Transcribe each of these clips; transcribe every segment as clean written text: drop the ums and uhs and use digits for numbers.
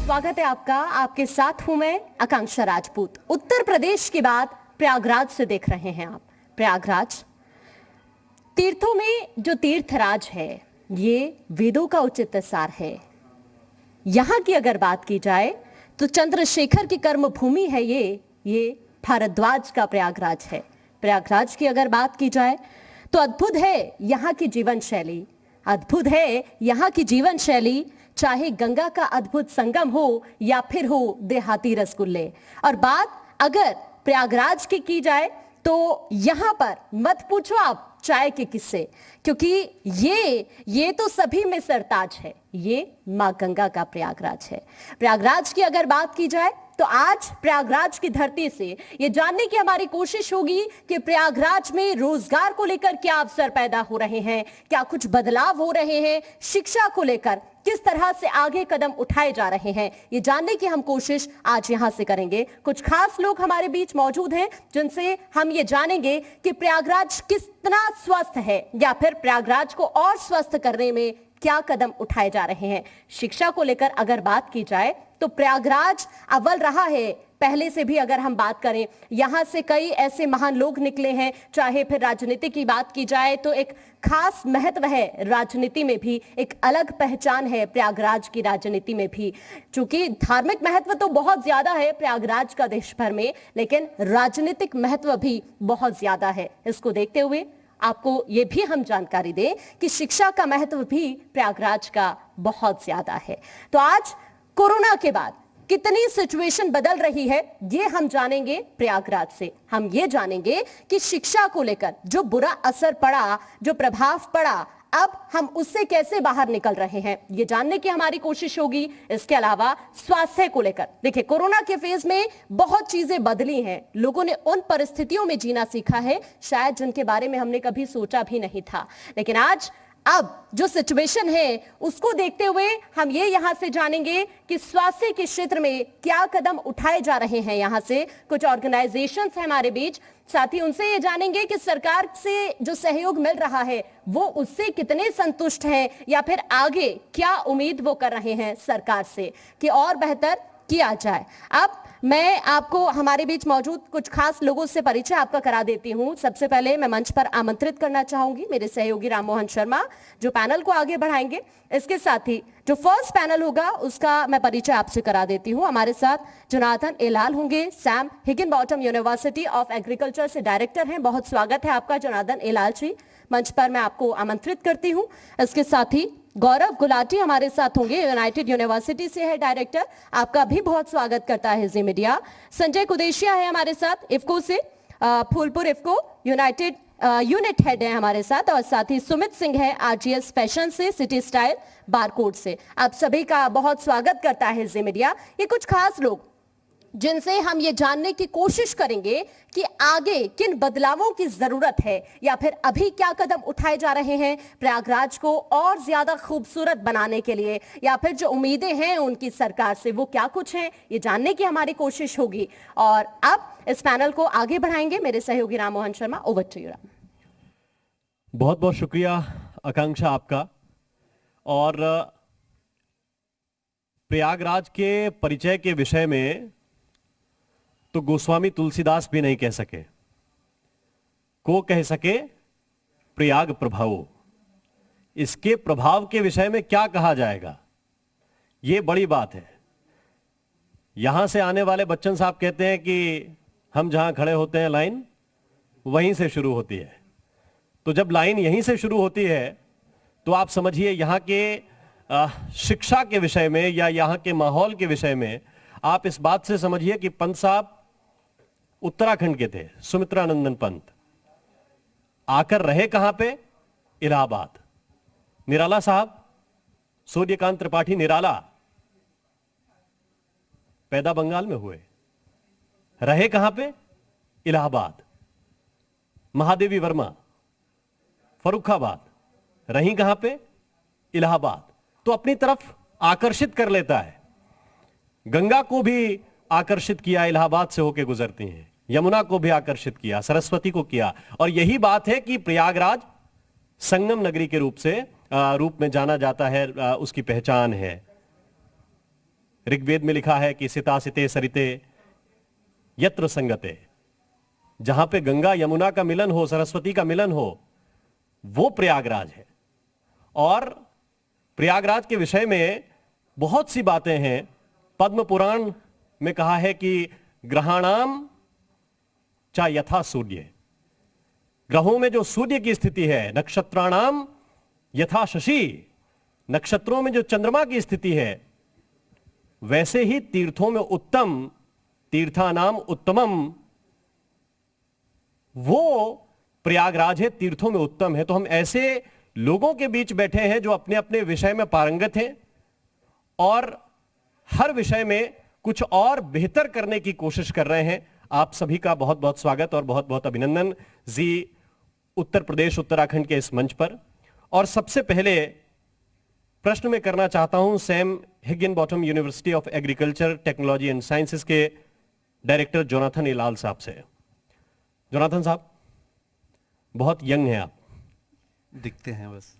स्वागत है आपका। आपके साथ हूं मैं आकांक्षा राजपूत। उत्तर प्रदेश के बाद प्रयागराज से देख रहे हैं आप। प्रयागराज तीर्थों में जो तीर्थराज है, ये वेदों का उचित सार है। यहां की अगर बात की जाए तो चंद्रशेखर की कर्म भूमि है ये भारद्वाज का प्रयागराज है। प्रयागराज की अगर बात की जाए तो अद्भुत है यहाँ की जीवन शैली, अद्भुत है यहाँ की जीवन शैली, चाहे गंगा का अद्भुत संगम हो या फिर हो देहाती रसगुल्ले। और बात अगर प्रयागराज की जाए तो यहां पर मत पूछो आप चाय के किस्से, क्योंकि ये तो सभी में सरताज है। ये मां गंगा का प्रयागराज है। प्रयागराज की अगर बात की जाए तो आज प्रयागराज की धरती से ये जानने की हमारी कोशिश होगी कि प्रयागराज में रोजगार को लेकर क्या अवसर पैदा हो रहे हैं, क्या कुछ बदलाव हो रहे हैं, शिक्षा को लेकर किस तरह से आगे कदम उठाए जा रहे हैं, ये जानने की हम कोशिश आज यहां से करेंगे। कुछ खास लोग हमारे बीच मौजूद हैं जिनसे हम ये जानेंगे कि प्रयागराज कितना स्वस्थ है या फिर प्रयागराज को और स्वस्थ करने में क्या कदम उठाए जा रहे हैं। शिक्षा को लेकर अगर बात की जाए तो प्रयागराज अव्वल रहा है। पहले से भी अगर हम बात करें, यहां से कई ऐसे महान लोग निकले हैं। चाहे फिर राजनीति की बात की जाए तो एक खास महत्व है राजनीति में भी, एक अलग पहचान है प्रयागराज की राजनीति में भी। चूंकि धार्मिक महत्व तो बहुत ज्यादा है प्रयागराज का देश भर में, लेकिन राजनीतिक महत्व भी बहुत ज्यादा है। इसको देखते हुए आपको ये भी हम जानकारी दें कि शिक्षा का महत्व भी प्रयागराज का बहुत ज्यादा है। तो आज कोरोना के बाद कितनी सिचुएशन बदल रही है, ये हम जानेंगे प्रयागराज से। हम ये जानेंगे कि शिक्षा को लेकर जो बुरा असर पड़ा, जो प्रभाव पड़ा, अब हम उससे कैसे बाहर निकल रहे हैं, ये जानने की हमारी कोशिश होगी। इसके अलावा स्वास्थ्य को लेकर, देखिए कोरोना के फेज में बहुत चीजें बदली हैं। लोगों ने उन परिस्थितियों में जीना सीखा है शायद जिनके बारे में हमने कभी सोचा भी नहीं था। लेकिन आज अब जो सिचुएशन है उसको देखते हुए हम ये यहां से जानेंगे कि स्वास्थ्य के क्षेत्र में क्या कदम उठाए जा रहे हैं। यहां से कुछ ऑर्गेनाइजेशंस हैं हमारे बीच, साथ ही उनसे ये जानेंगे कि सरकार से जो सहयोग मिल रहा है वो उससे कितने संतुष्ट हैं या फिर आगे क्या उम्मीद वो कर रहे हैं सरकार से कि और बेहतर किया जाए। अब मैं आपको हमारे बीच मौजूद कुछ खास लोगों से परिचय आपका करा देती हूं। सबसे पहले मैं मंच पर आमंत्रित करना चाहूंगी मेरे सहयोगी राम मोहन शर्मा, जो पैनल को आगे बढ़ाएंगे। इसके साथ ही जो फर्स्ट पैनल होगा उसका मैं परिचय आपसे करा देती हूं। हमारे साथ जोनाथन एलाल होंगे, Sam Higginbottom university of agriculture से डायरेक्टर हैं। बहुत स्वागत है आपका जोनाथन एलाल जी, मंच पर मैं आपको आमंत्रित करती हूं। इसके साथ ही गौरव गुलाटी हमारे साथ होंगे, यूनाइटेड यूनिवर्सिटी से है डायरेक्टर, आपका भी बहुत स्वागत करता है जी मीडिया। संजय कुदेशिया है हमारे साथ इफ्को से, Phulpur IFFCO United unit head है हमारे साथ, और साथ ही सुमित सिंह है आरजीएस फैशन से, सिटी स्टाइल बारकोड से। आप सभी का बहुत स्वागत करता है जी मीडिया। ये कुछ खास लोग जिनसे हम ये जानने की कोशिश करेंगे कि आगे किन बदलावों की जरूरत है या फिर अभी क्या कदम उठाए जा रहे हैं प्रयागराज को और ज्यादा खूबसूरत बनाने के लिए, या फिर जो उम्मीदें हैं उनकी सरकार से वो क्या कुछ हैं, ये जानने की हमारी कोशिश होगी। और अब इस पैनल को आगे बढ़ाएंगे मेरे सहयोगी Ram Mohan Sharma. Over to you Ram. बहुत बहुत शुक्रिया आकांक्षा आपका। और प्रयागराज के परिचय के विषय में तो गोस्वामी तुलसीदास भी नहीं कह सके, को कह सके प्रयाग प्रभाव। इसके प्रभाव के विषय में क्या कहा जाएगा, यह बड़ी बात है। यहां से आने वाले बच्चन साहब कहते हैं कि हम जहां खड़े होते हैं लाइन वहीं से शुरू होती है। तो जब लाइन यहीं से शुरू होती है तो आप समझिए यहां के शिक्षा के विषय में या यहां के माहौल के विषय में आप इस बात से समझिए कि पंत साहब उत्तराखंड के थे, सुमित्रानंदन पंत, आकर रहे कहां पे, इलाहाबाद। निराला साहब, सूर्यकांत त्रिपाठी निराला, पैदा बंगाल में हुए, रहे कहां पे, इलाहाबाद। महादेवी वर्मा फर्रुखाबाद, रही कहां पे, इलाहाबाद। तो अपनी तरफ आकर्षित कर लेता है। गंगा को भी आकर्षित किया, इलाहाबाद से होकर गुजरती हैं। यमुना को भी आकर्षित किया, सरस्वती को किया। और यही बात है कि प्रयागराज संगम नगरी के रूप में जाना जाता है, उसकी पहचान है। ऋग्वेद में लिखा है कि सिता सिते सरिते यत्र संगते, जहां पे गंगा यमुना का मिलन हो, सरस्वती का मिलन हो, वो प्रयागराज है। और प्रयागराज के विषय में बहुत सी बातें हैं। पद्म पुराण में कहा है कि ग्रहाणाम चा यथा सूर्य, ग्रहों में जो सूर्य की स्थिति है, नक्षत्राणाम यथा शशि, नक्षत्रों में जो चंद्रमा की स्थिति है, वैसे ही तीर्थों में उत्तम, तीर्थानाम उत्तमम, वो प्रयागराज है, तीर्थों में उत्तम है। तो हम ऐसे लोगों के बीच बैठे हैं जो अपने अपने विषय में पारंगत हैं और हर विषय में कुछ और बेहतर करने की कोशिश कर रहे हैं। आप सभी का बहुत बहुत स्वागत और बहुत बहुत अभिनंदन जी उत्तर प्रदेश उत्तराखंड के इस मंच पर। और सबसे पहले प्रश्न मैं करना चाहता हूं Sam Higginbottom university of agriculture technology and sciences के डायरेक्टर जोनाथन इलाल साहब से। जोनाथन साहब, बहुत यंग हैं आप, दिखते हैं बस।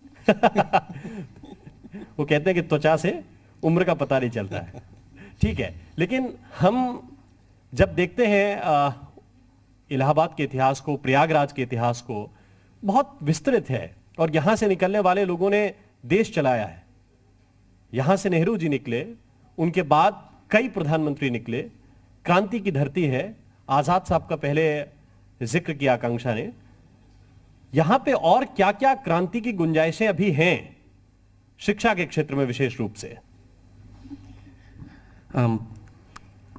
वो कहते हैं कि त्वचा से उम्र का पता नहीं चलता है, ठीक है। लेकिन हम जब देखते हैं इलाहाबाद के इतिहास को, प्रयागराज के इतिहास को, बहुत विस्तृत है और यहां से निकलने वाले लोगों ने देश चलाया है। यहां से नेहरू जी निकले, उनके बाद कई प्रधानमंत्री निकले, क्रांति की धरती है। आजाद साहब का पहले जिक्र किया आकांक्षा ने। यहां पे और क्या क्या क्रांति की गुंजाइशें अभी हैं शिक्षा के क्षेत्र में विशेष रूप से?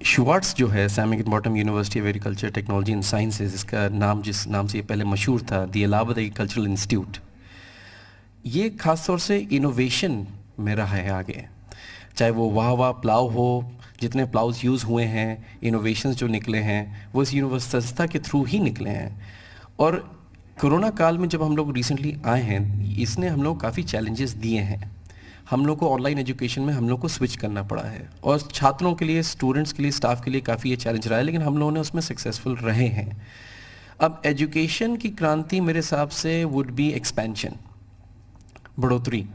शुवार्ट्स जो है, Sam Higginbottom university of agriculture technology and sciences, इसका नाम जिस नाम से ये पहले मशहूर था, द इलाहाबाद एग्रीकल्चरल इंस्टीट्यूट, ये खास तौर से इनोवेशन में रहा है आगे। चाहे वो वाह प्लाव हो, जितने प्लाउज यूज़ हुए हैं, इनोवेशंस जो निकले हैं, वो इस यूनिवर्सिटी संस्था के थ्रू ही निकले हैं। और कोरोना काल में जब हम लोग रिसेंटली आए हैं, इसने हम लोग काफ़ी चैलेंजेस दिए हैं। हम लोग को ऑनलाइन एजुकेशन में हम लोग को स्विच करना पड़ा है और छात्रों के लिए, स्टूडेंट्स के लिए, स्टाफ के लिए काफ़ी ये चैलेंज रहा है, लेकिन हम लोगों ने उसमें सक्सेसफुल रहे हैं। अब एजुकेशन की क्रांति मेरे हिसाब से वुड बी एक्सपेंशन, बढ़ोतरी।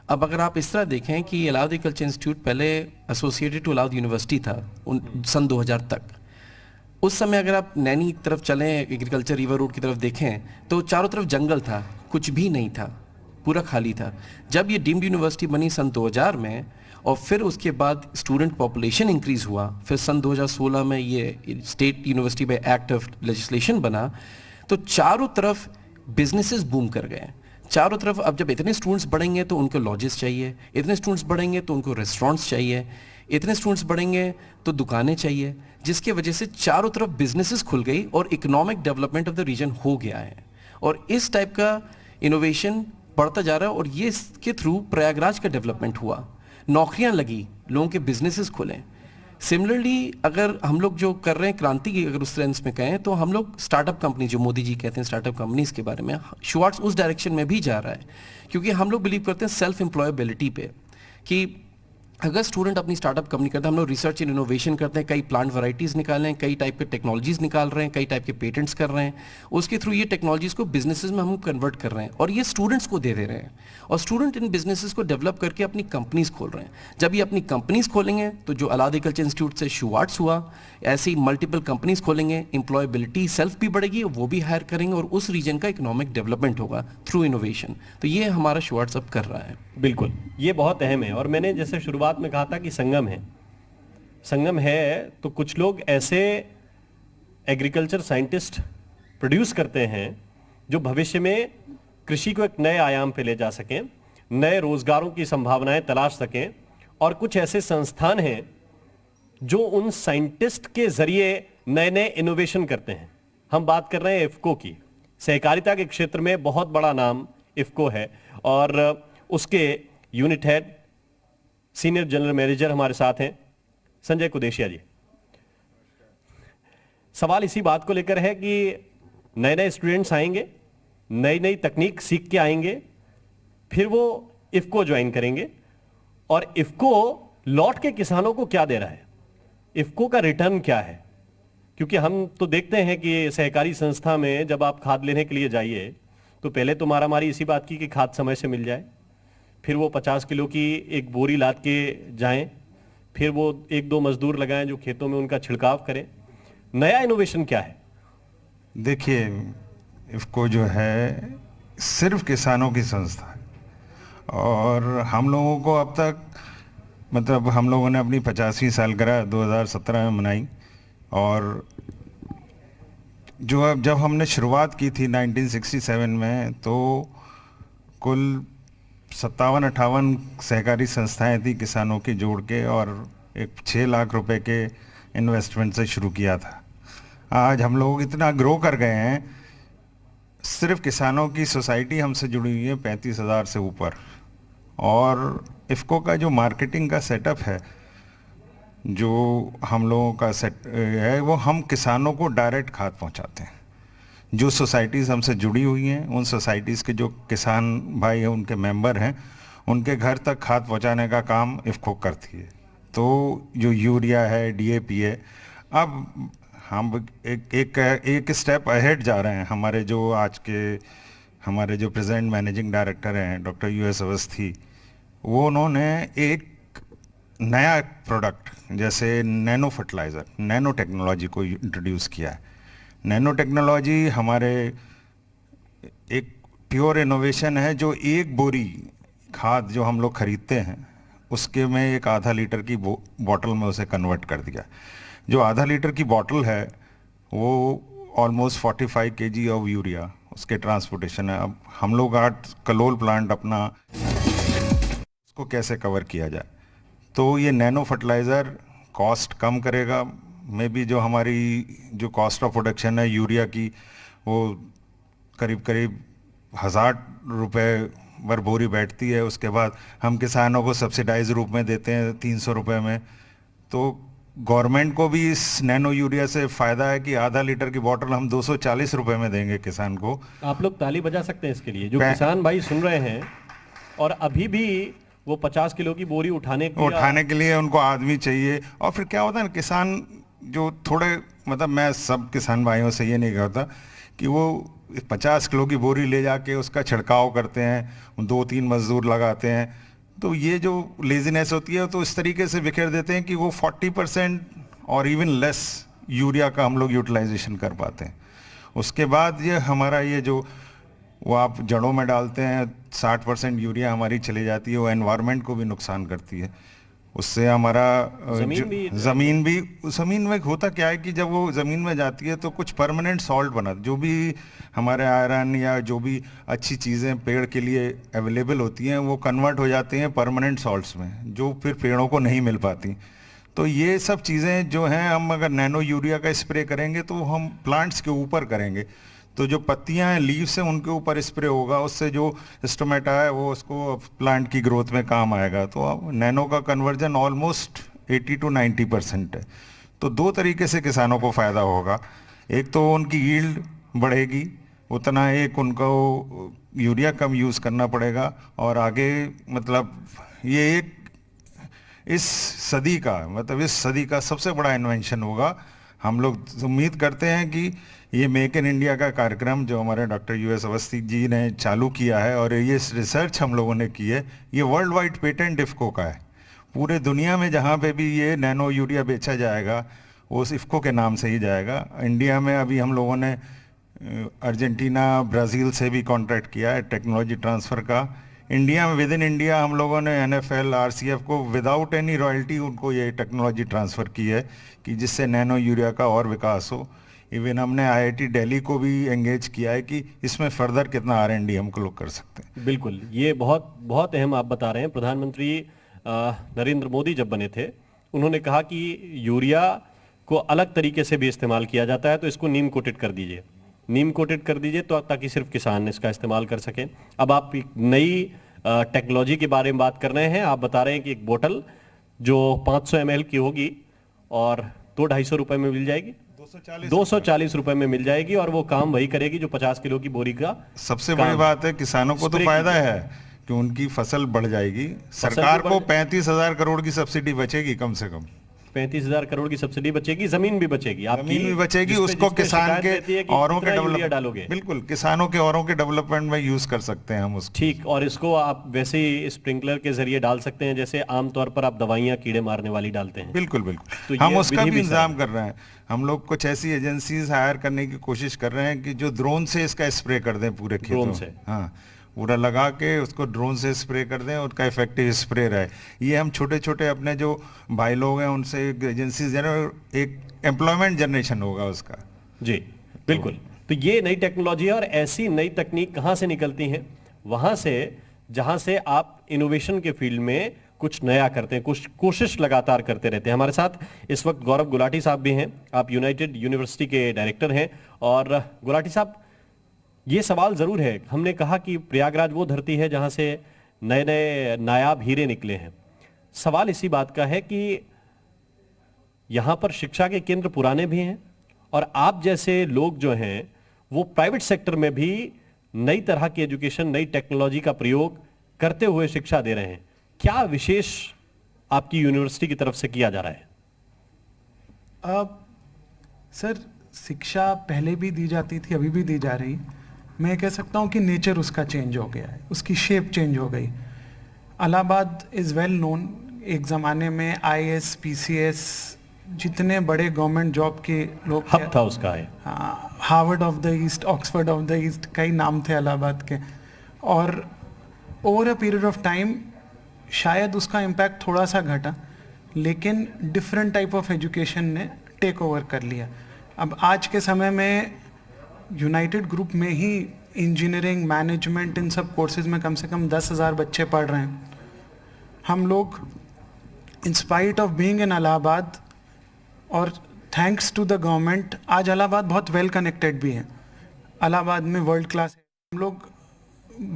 अब अगर आप इस तरह देखें कि इलाहाबाद एग्रीकल्चर इंस्टीट्यूट पहले एसोसिएटेड टू इलाहाबाद यूनिवर्सिटी था सन 2000 तक। उस समय अगर आप नैनी की तरफ चलें, एग्रीकल्चर रिवर रोड की तरफ देखें, तो चारों तरफ जंगल था, कुछ भी नहीं था, पूरा खाली था। जब ये डीम्ड यूनिवर्सिटी बनी सन 2000 में, और फिर उसके बाद स्टूडेंट पॉपुलेशन इंक्रीज हुआ, फिर सन 2016 में ये स्टेट यूनिवर्सिटी पे एक्ट ऑफ लेजिस्लेशन बना, तो चारों तरफ बिजनेसेस बूम कर गए। चारों तरफ अब जब इतने स्टूडेंट्स बढ़ेंगे तो उनको लॉजेस चाहिए, इतने स्टूडेंट्स बढ़ेंगे तो उनको रेस्टोरेंट्स चाहिए, इतने स्टूडेंट्स बढ़ेंगे तो दुकानें चाहिए, जिसके वजह से चारों तरफ बिजनेसेस खुल गई और economic development of the region हो गया है। और इस टाइप का इनोवेशन बढ़ता जा रहा है और ये इसके थ्रू प्रयागराज का डेवलपमेंट हुआ, नौकरियां लगी, लोगों के बिजनेसेस खुले। सिमिलरली अगर हम लोग जो कर रहे हैं क्रांति की, अगर उस सेंस में कहें, तो हम लोग स्टार्टअप कंपनी, जो मोदी जी कहते हैं स्टार्टअप कंपनीज के बारे में, शुवार्ट्स उस डायरेक्शन में भी जा रहा है। क्योंकि हम लोग बिलीव करते हैं सेल्फ एम्प्लॉयबिलिटी पे, कि अगर स्टूडेंट अपनी स्टार्टअप कंपनी करते हैं, हम लोग रिसर्च इन इनोवेशन करते हैं, कई प्लांट वैरायटीज़ निकाले हैं, कई टाइप के टेक्नोलॉजीज़ निकाल रहे हैं, कई टाइप के पेटेंट्स कर रहे हैं, उसके थ्रू ये टेक्नोलॉजीज़ को बिजनेसेस में हम कन्वर्ट कर रहे हैं और ये स्टूडेंट्स को दे रहे हैं। और स्टूडेंट इन बिजनेसेस को डेवलप करके अपनी कंपनीज खोल रहे हैं। जब ये अपनी कंपनीज खोलेंगे तो जो इलाहाबाद एग्रीकल्चर इंस्टीट्यूट से शुवार्ट्स हुआ, ऐसी मल्टीपल कंपनीज खोलेंगे, एम्प्लॉयबिलिटी सेल्फ भी बढ़ेगी, वो भी हायर करेंगे और उस रीजन का इकोनॉमिक डेवलपमेंट होगा थ्रू इनोवेशन। तो ये हमारा शुवार्ट्स अब कर रहा है। बिल्कुल, ये बहुत अहम है। और मैंने जैसे शुरुआत में कहा था कि संगम है, संगम है, तो कुछ लोग ऐसे एग्रीकल्चर साइंटिस्ट प्रोड्यूस करते हैं जो भविष्य में कृषि को एक नए आयाम पे ले जा सकें, नए रोजगारों की संभावनाएं तलाश सकें। और कुछ ऐसे संस्थान हैं जो उन साइंटिस्ट के जरिए नए नए इनोवेशन करते हैं। हम बात कर रहे हैं इफ्को की। सहकारिता के क्षेत्र में बहुत बड़ा नाम इफ्को है और उसके unit head, senior general manager हमारे साथ हैं संजय कुदेशिया जी। सवाल इसी बात को लेकर है कि नए नए स्टूडेंट्स आएंगे, नई नई तकनीक सीख के आएंगे, फिर वो इफ्को ज्वाइन करेंगे और इफ्को लौट के किसानों को क्या दे रहा है, इफ्को का रिटर्न क्या है? क्योंकि हम तो देखते हैं कि सहकारी संस्था में जब आप खाद लेने के लिए जाइए तो पहले तो मारामारी इसी बात की कि खाद समय से मिल जाए, फिर वो 50 किलो की एक बोरी लाद के जाएं, फिर वो 1-2 मजदूर लगाएं जो खेतों में उनका छिड़काव करें। नया इनोवेशन क्या है? देखिए, इफ़को जो है सिर्फ किसानों की संस्था है और हम लोगों को अब तक मतलब हम लोगों ने अपनी 50वीं सालगिरह 2017 में मनाई और जो अब जब हमने शुरुआत की थी 1967 में तो कुल 57-58 सहकारी संस्थाएं थी किसानों की जोड़ के और एक 6 लाख रुपए के इन्वेस्टमेंट से शुरू किया था। आज हम लोग इतना ग्रो कर गए हैं, सिर्फ किसानों की सोसाइटी हमसे जुड़ी हुई है 35,000 से ऊपर और इफ़को का जो मार्केटिंग का सेटअप है, जो हम लोगों का सेट है, वो हम किसानों को डायरेक्ट खाद पहुंचाते हैं। जो सोसाइटीज़ हमसे जुड़ी हुई हैं उन सोसाइटीज़ के जो किसान भाई हैं, उनके मेंबर हैं, उनके घर तक खाद पहुंचाने का काम इफ़को करती है। तो जो यूरिया है, डीएपी है, अब हम एक स्टेप अहेड जा रहे हैं। हमारे जो आज के हमारे जो प्रेजेंट मैनेजिंग डायरेक्टर हैं डॉक्टर यूएस अवस्थी, वो उन्होंने एक नया प्रोडक्ट जैसे नैनो फर्टिलाइज़र, नैनो टेक्नोलॉजी को इंट्रोड्यूस किया है। नैनो टेक्नोलॉजी हमारे एक प्योर इनोवेशन है जो एक बोरी खाद जो हम लोग खरीदते हैं उसके में एक आधा लीटर की बॉटल में उसे कन्वर्ट कर दिया। जो आधा लीटर की बॉटल है वो ऑलमोस्ट 45 kg ऑफ यूरिया उसके ट्रांसपोर्टेशन है। अब हम लोग आज कलोल प्लांट अपना उसको कैसे कवर किया जाए, तो ये नैनो फर्टिलाइज़र कॉस्ट कम करेगा। मे बी जो हमारी जो कॉस्ट ऑफ प्रोडक्शन है यूरिया की वो करीब 1000 रुपये पर बोरी बैठती है, उसके बाद हम किसानों को सब्सिडाइज रूप में देते हैं 300 रुपये में। तो गवर्नमेंट को भी इस नैनो यूरिया से फ़ायदा है कि आधा लीटर की बोतल हम 240 रुपये में देंगे किसान को। आप लोग ताली बजा सकते हैं इसके लिए, जो किसान भाई सुन रहे हैं और अभी भी वो 50 किलो की बोरी उठाने के लिए उनको आदमी चाहिए। और फिर क्या होता है ना, किसान जो थोड़े मतलब मैं सब किसान भाइयों से ये नहीं कहता कि वो 50 किलो की बोरी ले जाके उसका छिड़काव करते हैं, 2-3 मजदूर लगाते हैं, तो ये जो लेजीनेस होती है तो इस तरीके से बिखेर देते हैं कि वो 40% और इवन लेस यूरिया का हम लोग यूटिलाइजेशन कर पाते हैं। उसके बाद ये हमारा ये जो वो आप जड़ों में डालते हैं 60% यूरिया हमारी चली जाती है, वो एनवायरनमेंट को भी नुकसान करती है। उससे हमारा ज़मीन में होता क्या है कि जब वो ज़मीन में जाती है तो कुछ परमानेंट सॉल्ट बना, जो भी हमारे आयरन या जो भी अच्छी चीज़ें पेड़ के लिए अवेलेबल होती हैं वो कन्वर्ट हो जाती हैं परमानेंट सॉल्ट्स में, जो फिर पेड़ों को नहीं मिल पाती। तो ये सब चीज़ें जो हैं, हम अगर नैनो यूरिया का स्प्रे करेंगे तो हम प्लांट्स के ऊपर करेंगे, तो जो पत्तियां हैं, लीव्स हैं, उनके ऊपर स्प्रे होगा, उससे जो स्टोमेटा है वो उसको प्लांट की ग्रोथ में काम आएगा। तो अब नैनो का कन्वर्जन ऑलमोस्ट 80 to 90% है। तो 2 तरीके से किसानों को फ़ायदा होगा, एक तो उनकी यील्ड बढ़ेगी, उतना एक उनको यूरिया कम यूज़ करना पड़ेगा, और आगे मतलब ये एक इस सदी का सबसे बड़ा इन्वेंशन होगा। हम लोग उम्मीद करते हैं कि ये मेक इन इंडिया का कार्यक्रम जो हमारे डॉक्टर यूएस अवस्थी जी ने चालू किया है और ये रिसर्च हम लोगों ने की है, ये वर्ल्ड वाइड पेटेंट इफ़को का है। पूरे दुनिया में जहाँ पे भी ये नैनो यूरिया बेचा जाएगा वो उस इफ़को के नाम से ही जाएगा। इंडिया में अभी हम लोगों ने अर्जेंटीना, ब्राज़ील से भी कॉन्ट्रैक्ट किया है टेक्नोलॉजी ट्रांसफ़र का। इंडिया में विद इन इंडिया हम लोगों ने NFL, RCF को विदाउट एनी रॉयल्टी उनको ये टेक्नोलॉजी ट्रांसफ़र की है कि जिससे नैनो यूरिया का और विकास हो। इवन हमने IIT दिल्ली को भी एंगेज किया है कि इसमें फर्दर कितना R&D हम लोग कर सकते हैं। बिल्कुल, ये बहुत बहुत अहम आप बता रहे हैं। प्रधानमंत्री नरेंद्र मोदी जब बने थे उन्होंने कहा कि यूरिया को अलग तरीके से भी इस्तेमाल किया जाता है, तो इसको नीम कोटेड कर दीजिए तो ताकि सिर्फ किसान इसका इस्तेमाल कर सकें। अब आप एक नई टेक्नोलॉजी के बारे में बात कर रहे हैं। आप बता रहे हैं कि एक बोतल जो 500 ml की होगी और 200-250 रुपए में मिल जाएगी, 240 रुपए में मिल जाएगी, और वो काम वही करेगी जो 50 किलो की बोरी का। सबसे बड़ी बात है किसानों को तो फायदा है कि उनकी फसल बढ़ जाएगी। सरकार को 35,000 करोड़ की सब्सिडी बचेगी कम से कम। 35,000 करोड़ की सब्सिडी बचेगी, जमीन भी बचेगी, जमीन भी बचेगी, उसको किसान के औरों के डेवलपमेंट, बिल्कुल किसानों के औरों के डेवलपमेंट में यूज कर सकते हैं हम उसको। ठीक, और इसको आप वैसे ही स्प्रिंकलर के जरिए डाल सकते हैं जैसे आमतौर पर आप दवाइयां कीड़े मारने वाली डालते हैं। बिल्कुल बिल्कुल, हम उसका भी इंतजाम कर रहे हैं। हम लोग कुछ ऐसी एजेंसीज हायर करने की कोशिश कर रहे हैं कि जो ड्रोन से इसका स्प्रे कर दें पूरे खेतों से। हाँ, पूरा लगा के उसको ड्रोन से स्प्रे कर दें, उसका इफेक्टिव स्प्रे रहे। ये हम छोटे छोटे अपने जो भाई लोग हैं उनसे एजेंसीज, एक एम्प्लॉयमेंट जनरेशन होगा उसका। जी बिल्कुल। तो ये नई टेक्नोलॉजी है, और ऐसी नई तकनीक कहाँ से निकलती हैं? वहां से जहां से आप इनोवेशन के फील्ड में कुछ नया करते हैं, कुछ कोशिश लगातार करते रहते हैं। हमारे साथ इस वक्त गौरव गुलाटी साहब भी हैं, आप यूनाइटेड यूनिवर्सिटी के डायरेक्टर हैं। और गुलाटी साहब, ये सवाल जरूर है, हमने कहा कि प्रयागराज वो धरती है जहां से नए नए नायाब हीरे निकले हैं। सवाल इसी बात का है कि यहां पर शिक्षा के केंद्र पुराने भी हैं, और आप जैसे लोग जो हैं वो प्राइवेट सेक्टर में भी नई तरह की एजुकेशन, नई टेक्नोलॉजी का प्रयोग करते हुए शिक्षा दे रहे हैं। क्या विशेष आपकी यूनिवर्सिटी की तरफ से किया जा रहा है? सर, शिक्षा पहले भी दी जाती थी, अभी भी दी जा रही। मैं कह सकता हूँ कि नेचर उसका चेंज हो गया है, उसकी शेप चेंज हो गई। इलाहाबाद इज़ वेल नोन, एक ज़माने में IAS, PCS जितने बड़े गवर्नमेंट जॉब के लोग हब था उसका है। हाँ, Harvard of the east, Oxford of the east, कई नाम थे इलाहाबाद के। और over a period of time शायद उसका इम्पैक्ट थोड़ा सा घटा, लेकिन डिफरेंट टाइप ऑफ एजुकेशन ने टेक ओवर कर लिया। अब आज के समय में यूनाइटेड ग्रुप में ही इंजीनियरिंग, मैनेजमेंट, इन सब कोर्सेज में कम से कम 10,000 बच्चे पढ़ रहे हैं। हम लोग in spite of being in Allahabad और थैंक्स टू द गवर्नमेंट, आज इलाहाबाद बहुत वेल कनेक्टेड भी है। इलाहाबाद में वर्ल्ड क्लास है। हम लोग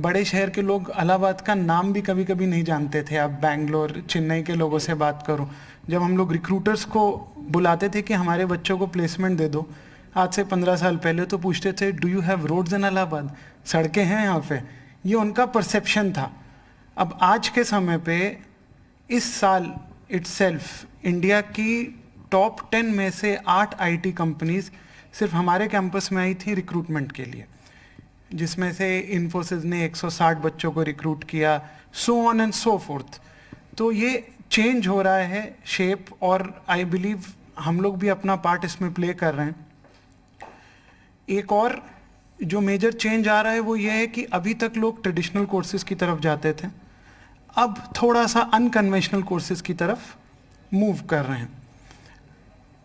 बड़े शहर के लोग इलाहाबाद का नाम भी कभी कभी नहीं जानते थे। आप बैंगलोर, चेन्नई के लोगों से बात करो, जब हम लोग रिक्रूटर्स को बुलाते थे कि हमारे बच्चों को प्लेसमेंट दे दो, आज से 15 साल पहले, तो पूछते थे do you have roads in Allahabad, सड़कें हैं यहाँ पे? ये उनका परसेप्शन था। अब आज के समय पे इस साल इटसेल्फ इंडिया की टॉप 10 में से 8 IT कंपनीज सिर्फ हमारे कैंपस में आई थी रिक्रूटमेंट के लिए, जिसमें से इन्फोसिस ने 160 बच्चों को रिक्रूट किया, so on and so fourth. तो ये चेंज हो रहा है शेप, और आई बिलीव हम लोग भी अपना पार्ट इसमें प्ले कर रहे हैं। एक और जो मेजर चेंज आ रहा है वो ये है कि अभी तक लोग ट्रेडिशनल कोर्सेज की तरफ जाते थे, अब थोड़ा सा अनकन्वेंशनल कोर्सेज की तरफ मूव कर रहे हैं।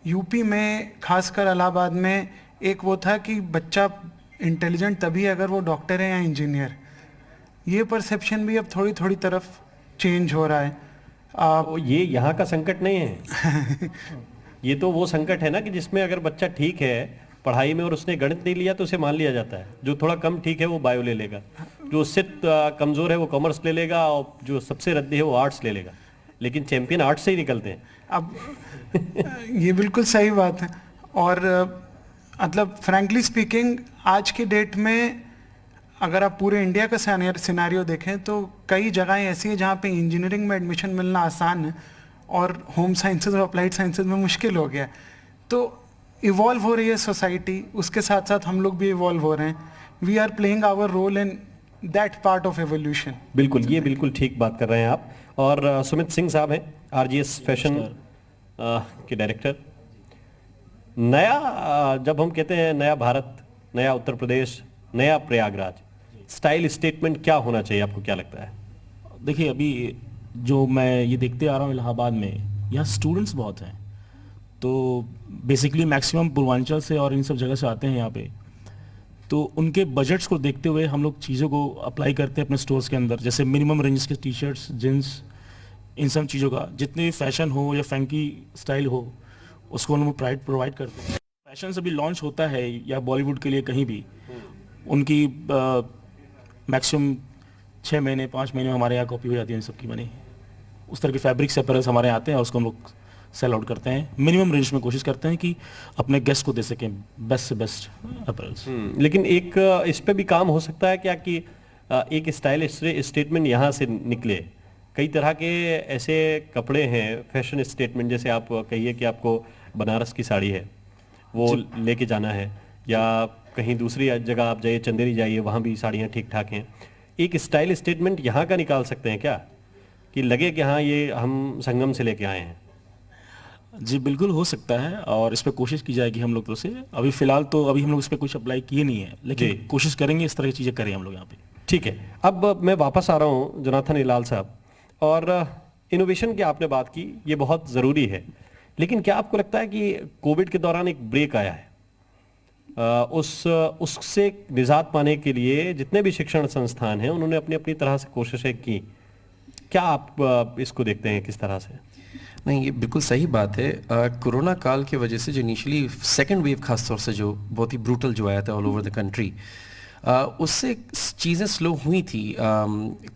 यूपी में, खासकर इलाहाबाद में, एक वो था कि बच्चा इंटेलिजेंट तभी अगर वो डॉक्टर है या इंजीनियर। ये परसेप्शन भी अब थोड़ी थोड़ी तरफ चेंज हो रहा है। ये यहाँ का संकट नहीं है। ये तो वो संकट है ना कि जिसमें अगर बच्चा ठीक है पढ़ाई में और उसने गणित नहीं लिया तो उसे मान लिया जाता है। जो थोड़ा कम ठीक है वो बायो ले लेगा, जो उससे कमजोर है वो कॉमर्स ले लेगा, और जो सबसे रद्दी है वो आर्ट्स ले लेगा। लेकिन चैंपियन आर्ट्स से ही निकलते हैं। अब ये बिल्कुल सही बात है। और मतलब फ्रैंकली स्पीकिंग, आज की डेट में अगर आप पूरे इंडिया का सिनेरियो देखें तो कई जगहें ऐसी हैं जहाँ पे इंजीनियरिंग में एडमिशन मिलना आसान है और होम साइंसेज और अप्लाइड साइंसेज में मुश्किल हो गया। तो इवॉल्व हो रही है सोसाइटी, उसके साथ साथ हम लोग भी इवॉल्व हो रहे हैं। We are playing our role in that part of evolution. बिल्कुल, ये बिल्कुल ठीक बात कर रहे हैं आप। और सुमित सिंह साहब हैं, RGS फैशन के डायरेक्टर। नया, जब हम कहते हैं नया भारत, नया उत्तर प्रदेश, नया प्रयागराज, स्टाइल स्टेटमेंट क्या होना चाहिए, आपको क्या लगता है? देखिए, अभी जो मैं ये देखते आ रहा हूँ इलाहाबाद में, यहाँ स्टूडेंट्स बहुत हैं, तो बेसिकली मैक्सिमम पूर्वांचल से और इन सब जगह से आते हैं यहाँ पे। तो उनके बजट्स को देखते हुए हम लोग चीज़ों को अप्लाई करते हैं अपने स्टोर्स के अंदर, जैसे मिनिमम रेंज के टी-शर्ट्स, जींस, इन सब चीज़ों का जितने भी फैशन हो या फैंकी स्टाइल हो उसको हम प्रोवाइड करते हैं। फैशन से भी लॉन्च होता है या बॉलीवुड के लिए कहीं भी, उनकी मैक्सिमम 6 महीने 5 महीने में हमारे यहाँ कॉपी हो जाती है इन सब की बनी। उस तरह के फैब्रिक्स अपैरल्स हमारे यहाँ आते हैं और उसको हम लोग सेल आउट करते हैं। मिनिमम रेंज में कोशिश करते हैं कि अपने गेस्ट को दे सकें बेस्ट से बेस्ट अपैरल्स। लेकिन एक इस पे भी काम हो सकता है क्या कि एक स्टाइल स्टेटमेंट यहाँ से निकले कई तरह के ऐसे कपड़े हैं, फैशन स्टेटमेंट, जैसे आप कहिए कि आपको बनारस की साड़ी है वो लेके जाना है, या कहीं दूसरी जगह आप जाइए, चंदेरी जाइए, वहाँ भी साड़ियाँ ठीक ठाक हैं। एक स्टाइल स्टेटमेंट यहाँ का निकाल सकते हैं क्या, कि लगे कि हाँ ये हम संगम से लेके आए हैं? जी बिल्कुल हो सकता है, और इस पर कोशिश की जाएगी हम लोग तो से। अभी फिलहाल तो अभी हम लोग इस पर कुछ अप्लाई किए नहीं है, लेकिन कोशिश करेंगे इस तरह की चीज़ें करें हम लोग यहाँ पे। ठीक है, अब मैं वापस आ रहा हूँ जोनाथन हिलाल साहब, और इनोवेशन की आपने बात की, ये बहुत ज़रूरी है, लेकिन क्या आपको लगता है कि कोविड के दौरान एक ब्रेक आया है? उससे निजात पाने के लिए जितने भी शिक्षण संस्थान हैं उन्होंने अपनी अपनी तरह से कोशिशें की, क्या आप इसको देखते हैं किस तरह से? नहीं, ये बिल्कुल सही बात है। कोरोना काल की वजह से जो इनिशियली सेकंड वेव खास तौर से जो बहुत ही ब्रूटल जो आया था ऑल ओवर द कंट्री, उससे चीज़ें स्लो हुई थी।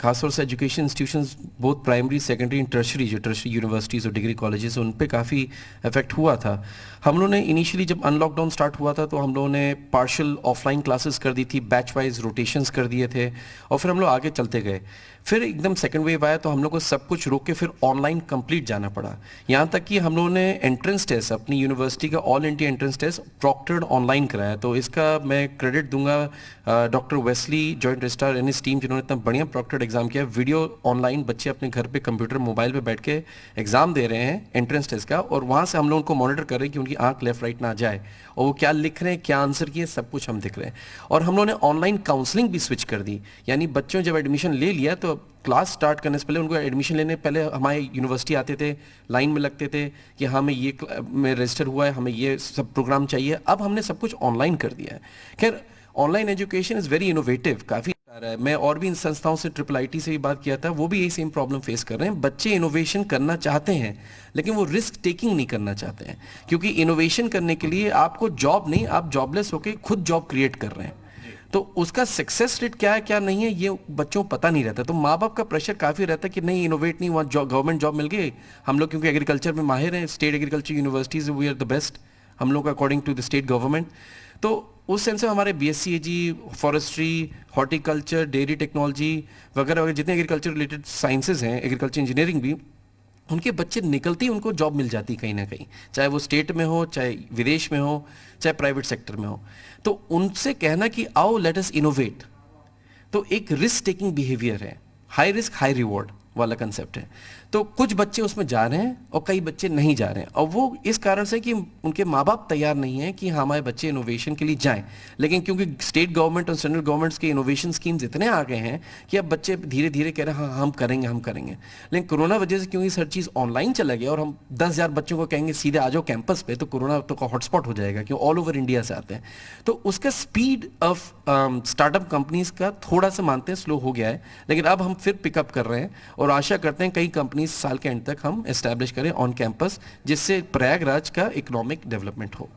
खासतौर से education institutions both primary, secondary and tertiary, जो टर्शरी यूनिवर्सिटीज़ और डिग्री कॉलेजेस, उन पे काफ़ी इफेक्ट हुआ था। हम लोगों ने इनिशियली जब अनलॉकडाउन स्टार्ट हुआ था तो हम लोगों ने पार्शियल ऑफलाइन क्लासेस कर दी थी, बैच वाइज रोटेशंस कर दिए थे, और फिर हम लोग आगे चलते गए। फिर एकदम सेकंड वेव आया तो हम लोग को सब कुछ रोक के फिर ऑनलाइन कंप्लीट जाना पड़ा। यहाँ तक कि हम लोगों ने एंट्रेंस टेस्ट, अपनी यूनिवर्सिटी का all India entrance test proctored online कराया। तो इसका मैं क्रेडिट दूंगा doctor Wesley, joint registrar and his team, जिन्होंने इतना बढ़िया प्रॉक्टर्ड एग्जाम किया। वीडियो ऑनलाइन बच्चे अपने घर पे कंप्यूटर मोबाइल पे बैठ के एग्जाम दे रहे हैं एंट्रेंस टेस्ट का, और वहाँ से हम लोग उनको मॉनिटर कर रहे हैं कि उनकी आंख लेफ्ट राइट ना जाए, और वो क्या लिख रहे हैं, क्या आंसर किए, सब कुछ हम दिख रहे हैं। और हम लोगों ने ऑनलाइन काउंसलिंग भी स्विच कर दी, यानी बच्चों जब एडमिशन ले लिया तो क्लास स्टार्ट करने से पहले उनको एडमिशन लेने पहले हमारे यूनिवर्सिटी आते थे, लाइन में लगते थे कि हमें ये में रजिस्टर हुआ है, हमें ये सब प्रोग्राम चाहिए। अब हमने सब कुछ ऑनलाइन कर दिया है। खैर, online education is very innovative, काफ़ी आ रहा है। मैं और भी इन संस्थाओं से IIIT से भी बात किया था, वो भी यही सेम प्रॉब्लम फेस कर रहे हैं। बच्चे इनोवेशन करना चाहते हैं लेकिन वो रिस्क टेकिंग नहीं करना चाहते हैं, क्योंकि इनोवेशन करने के लिए आपको जॉब नहीं, आप जॉबलेस होकर खुद जॉब क्रिएट कर रहे हैं। तो उसका सक्सेस रेट क्या है क्या नहीं है ये बच्चों को पता नहीं रहता। तो माँ बाप का प्रेशर काफ़ी रहता है कि नहीं इनोवेट नहीं हुआ, गवर्नमेंट जॉब मिल गई। हम लोग क्योंकि एग्रीकल्चर में माहिर हैं, state agriculture universities we are the best हम लोग according to the state government. तो उस सेंस में हमारे BSc AG, forestry, horticulture, dairy technology वगैरह वगैरह जितने एग्रीकल्चर रिलेटेड साइंसेज हैं, एग्रीकल्चर इंजीनियरिंग भी, उनके बच्चे निकलते ही उनको जॉब मिल जाती कहीं ना कहीं, चाहे वो स्टेट में हो, चाहे विदेश में हो, चाहे प्राइवेट सेक्टर में हो। तो उनसे कहना कि आओ लेट अस इनोवेट, तो एक रिस्क टेकिंग बिहेवियर है, हाई रिस्क हाई रिवॉर्ड वाला कंसेप्ट है। तो कुछ बच्चे उसमें जा रहे हैं और कई बच्चे नहीं जा रहे हैं, और वो इस कारण से कि उनके माँ बाप तैयार नहीं हैं कि हमारे बच्चे इनोवेशन के लिए जाएं। लेकिन क्योंकि स्टेट गवर्नमेंट और सेंट्रल गवर्नमेंट्स के इनोवेशन स्कीम्स इतने आ गए हैं कि अब बच्चे धीरे धीरे कह रहे हैं हाँ हम करेंगे हम करेंगे। लेकिन कोरोना वजह से क्योंकि हर चीज़ ऑनलाइन चला गया और हम 10,000 बच्चों को कहेंगे सीधे आ जाओ कैंपस पे, तो कोरोना तो का हॉटस्पॉट हो जाएगा क्योंकि ऑल ओवर इंडिया से आते हैं। तो उसका स्पीड ऑफ स्टार्टअप कंपनीज का थोड़ा सा मानते हैं स्लो हो गया है, लेकिन अब हम फिर पिकअप कर रहे हैं और आशा करते हैं कई कंपनीज साल के एंड तक हम एस्टैब्लिश करें ऑन कैंपस, जिससे प्रयागराज का इकोनॉमिक डेवलपमेंट हो।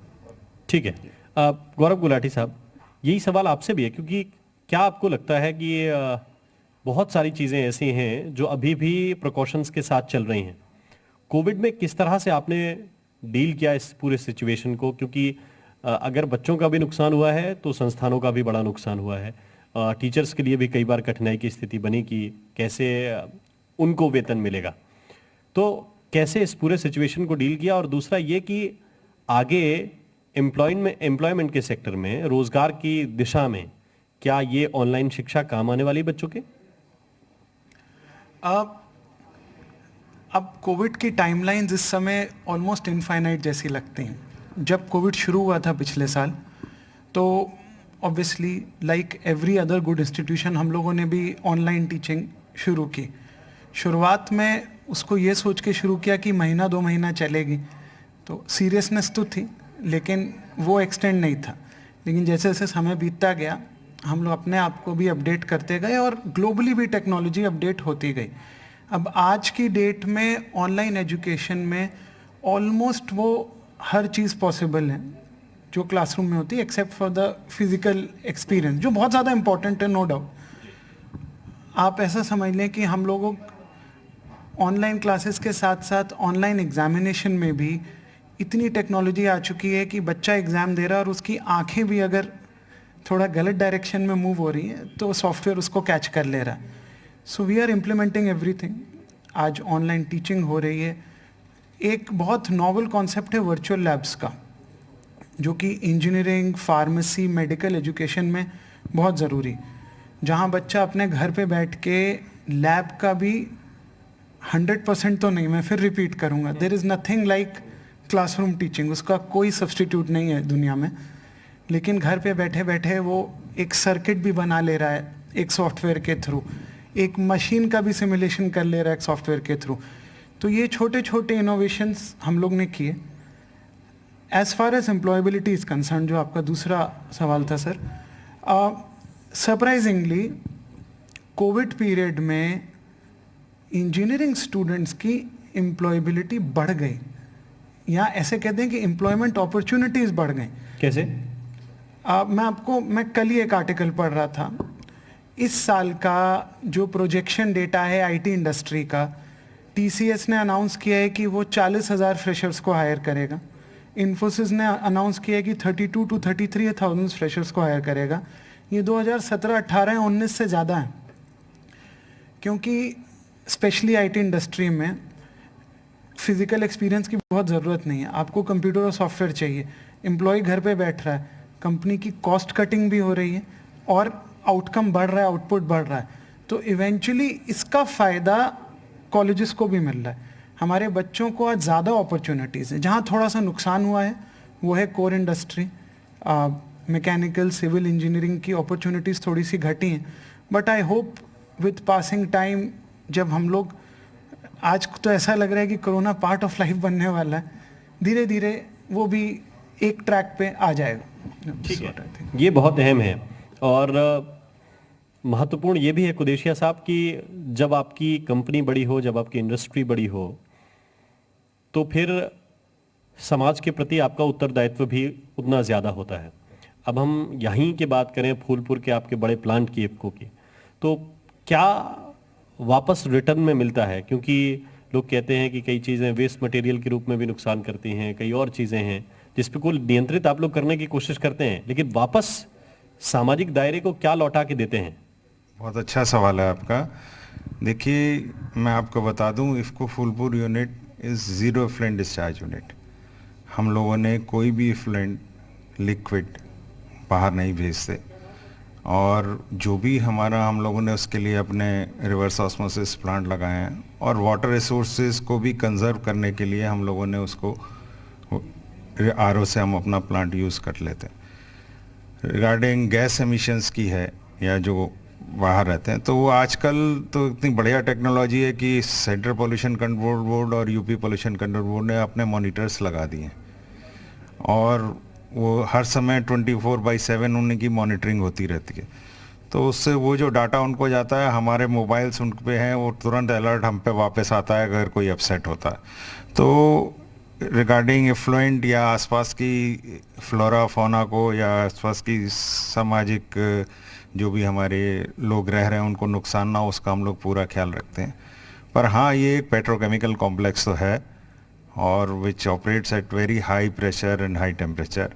ठीक है, गौरव गुलाटी साहब, यही सवाल आपसे भी है, क्योंकि क्या आपको लगता है कि बहुत सारी चीज़ें ऐसी हैं जो अभी भी प्रिकॉशंस के साथ चल रही हैं? कोविड में किस तरह से आपने डील किया इस पूरे सिचुएशन को? क्योंकि अगर बच्चों का भी नुकसान हुआ है तो संस्थानों का भी बड़ा नुकसान हुआ है, टीचर्स के लिए भी कई बार कठिनाई की स्थिति बनी कि कैसे उनको वेतन मिलेगा। तो कैसे इस पूरे सिचुएशन को डील किया? और दूसरा ये कि आगे एम्प्लॉयमेंट के सेक्टर में, रोजगार की दिशा में, क्या ये ऑनलाइन शिक्षा काम आने वाली बच्चों के? अब कोविड की टाइमलाइंस इस समय ऑलमोस्ट इनफाइनाइट जैसी लगती हैं। जब कोविड शुरू हुआ था पिछले साल, तो obviously like every other good institution हम लोगों ने भी ऑनलाइन टीचिंग शुरू की। शुरुआत में उसको ये सोच के शुरू किया कि महीना 2 महीना चलेगी, तो सीरियसनेस तो थी लेकिन वो एक्सटेंड नहीं था। लेकिन जैसे जैसे समय बीतता गया हम लोग अपने आप को भी अपडेट करते गए और ग्लोबली भी टेक्नोलॉजी अपडेट होती गई। अब आज की डेट में ऑनलाइन एजुकेशन में ऑलमोस्ट वो हर चीज़ पॉसिबल है जो क्लासरूम में होती है, except for the physical experience, जो बहुत ज़्यादा इंपॉर्टेंट है, नो डाउट। आप ऐसा समझ लें कि हम लोगों ऑनलाइन क्लासेस के साथ साथ ऑनलाइन एग्जामिनेशन में भी इतनी टेक्नोलॉजी आ चुकी है कि बच्चा एग्ज़ाम दे रहा है और उसकी आंखें भी अगर थोड़ा गलत डायरेक्शन में मूव हो रही हैं तो सॉफ्टवेयर उसको कैच कर ले रहा है। So we are implementing everything. आज ऑनलाइन टीचिंग हो रही है। एक बहुत नॉवल कॉन्सेप्ट है वर्चुअल लैब्स का, जो कि इंजीनियरिंग, फार्मेसी, मेडिकल एजुकेशन में बहुत ज़रूरी, जहाँ बच्चा अपने घर पे बैठ के लैब का भी 100% तो नहीं, मैं फिर रिपीट करूँगा, there is nothing like classroom teaching, उसका कोई सब्सटीट्यूट नहीं है दुनिया में। लेकिन घर पे बैठे बैठे वो एक सर्किट भी बना ले रहा है एक सॉफ्टवेयर के थ्रू, एक मशीन का भी सिमुलेशन कर ले रहा है एक सॉफ्टवेयर के थ्रू। तो ये छोटे छोटे इनोवेशंस हम लोग ने किए। As far as employability is concern, जो आपका दूसरा सवाल था सर, सरप्राइजिंगली कोविड पीरियड में इंजीनियरिंग स्टूडेंट्स की एम्प्लॉयबिलिटी बढ़ गई, या ऐसे कहते हैं कि एम्प्लॉयमेंट अपॉर्चुनिटीज़ बढ़ गई। कैसे? मैं कल ही एक आर्टिकल पढ़ रहा था, इस साल का जो प्रोजेक्शन डेटा है आईटी इंडस्ट्री का, टीसीएस ने अनाउंस किया है कि वो 40,000 फ्रेशर्स को हायर करेगा। इन्फोसिस ने अनाउंस किया है कि 32 to 33,000 फ्रेशर्स को हायर करेगा। ये 2017, 18, 19 से ज़्यादा है, क्योंकि स्पेशली आईटी इंडस्ट्री में फिजिकल एक्सपीरियंस की बहुत ज़रूरत नहीं है, आपको कंप्यूटर और सॉफ्टवेयर चाहिए। एम्प्लॉय घर पे बैठ रहा है, कंपनी की कॉस्ट कटिंग भी हो रही है और आउटकम बढ़ रहा है, आउटपुट बढ़ रहा है, तो इवेंचुअली इसका फ़ायदा कॉलेजेस को भी मिल रहा है। हमारे बच्चों को आज ज़्यादा अपॉर्चुनिटीज़ है। जहाँ थोड़ा सा नुकसान हुआ है वो है core industry, mechanical, civil engineering की अपॉर्चुनिटीज़ थोड़ी सी घटी हैं। But I hope with passing time, जब हम लोग, आज तो ऐसा लग रहा है कि कोरोना पार्ट ऑफ लाइफ बनने वाला है, धीरे धीरे वो भी एक ट्रैक पे आ जाएगा। ठीक है, ये बहुत अहम है। और महत्वपूर्ण ये भी है कुदेशिया साहब कि जब आपकी कंपनी बड़ी हो, जब आपकी इंडस्ट्री बड़ी हो, तो फिर समाज के प्रति आपका उत्तरदायित्व भी उतना ज़्यादा होता है। अब हम यहीं की बात करें, फूलपुर के आपके बड़े प्लांट की, इफको की, तो क्या वापस रिटर्न में मिलता है? क्योंकि लोग कहते हैं कि कई चीज़ें वेस्ट मटेरियल के रूप में भी नुकसान करती हैं, कई और चीज़ें हैं जिस पे कुल नियंत्रित आप लोग करने की कोशिश करते हैं, लेकिन वापस सामाजिक दायरे को क्या लौटा के देते हैं? बहुत अच्छा सवाल है आपका। देखिए, मैं आपको बता दूं, IFFCO Phulpur unit is zero effluent discharge unit. हम लोगों ने कोई भी एफ्लुएंट लिक्विड बाहर नहीं भेजते, और जो भी हमारा, हम लोगों ने उसके लिए अपने रिवर्स ऑस्मोसिस प्लांट लगाए हैं, और वाटर रिसोर्सेज को भी कंजर्व करने के लिए हम लोगों ने उसको आरओ से हम अपना प्लांट यूज़ कर लेते हैं। रिगार्डिंग गैस एमिशंस की है, या जो बाहर रहते हैं, तो वो आजकल तो इतनी बढ़िया टेक्नोलॉजी है कि सेंट्रल पोल्यूशन कंट्रोल बोर्ड और यूपी पोल्यूशन कंट्रोल बोर्ड ने अपने मॉनिटर्स लगा दिए हैं, और वो हर समय 24/7 उनकी मॉनिटरिंग होती रहती है। तो उससे वो जो डाटा उनको जाता है, हमारे मोबाइल्स उन पे हैं, वो तुरंत अलर्ट हम पे वापस आता है अगर कोई अपसेट होता है। तो रिगार्डिंग एफ्लुएंट या आसपास की फ्लोरा फौना को, या आसपास की सामाजिक जो भी हमारे लोग रह रहे हैं उनको नुकसान ना हो, उसका हम लोग पूरा ख्याल रखते हैं। पर हाँ, ये एक पेट्रोकेमिकल कॉम्प्लेक्स तो है, और which operates at very high pressure and high temperature,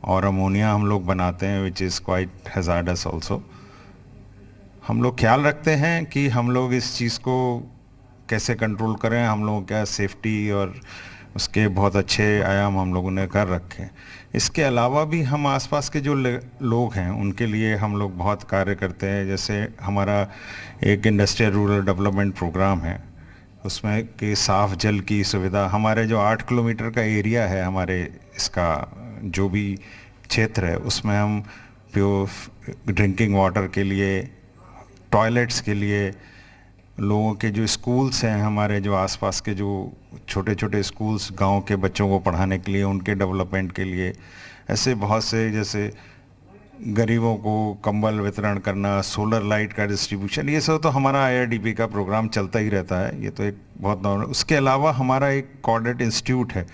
और अमोनिया हम लोग बनाते हैं which is quite hazardous also. हम लोग ख्याल रखते हैं कि हम लोग इस चीज़ को कैसे कंट्रोल करें। हम लोगों का सेफ्टी और उसके बहुत अच्छे आयाम हम लोगों ने कर रखे हैं। इसके अलावा भी हम आसपास के जो लोग हैं उनके लिए हम लोग बहुत कार्य करते हैं। जैसे हमारा एक इंडस्ट्रियल रूरल डेवलपमेंट प्रोग्राम है, उसमें कि साफ़ जल की सुविधा, हमारे जो 8 किलोमीटर का एरिया है, हमारे इसका जो भी क्षेत्र है, उसमें हम प्योर ड्रिंकिंग वाटर के लिए, टॉयलेट्स के लिए, लोगों के जो स्कूल्स हैं, हमारे जो आसपास के जो छोटे छोटे स्कूल्स गांव के बच्चों को पढ़ाने के लिए, उनके डेवलपमेंट के लिए, ऐसे बहुत से, जैसे गरीबों को कंबल वितरण करना, सोलर लाइट का डिस्ट्रीब्यूशन, ये सब तो हमारा आईआरडीपी का प्रोग्राम चलता ही रहता है। ये तो एक बहुत नॉर्मल। उसके अलावा हमारा एक कॉर्डेट इंस्टीट्यूट है,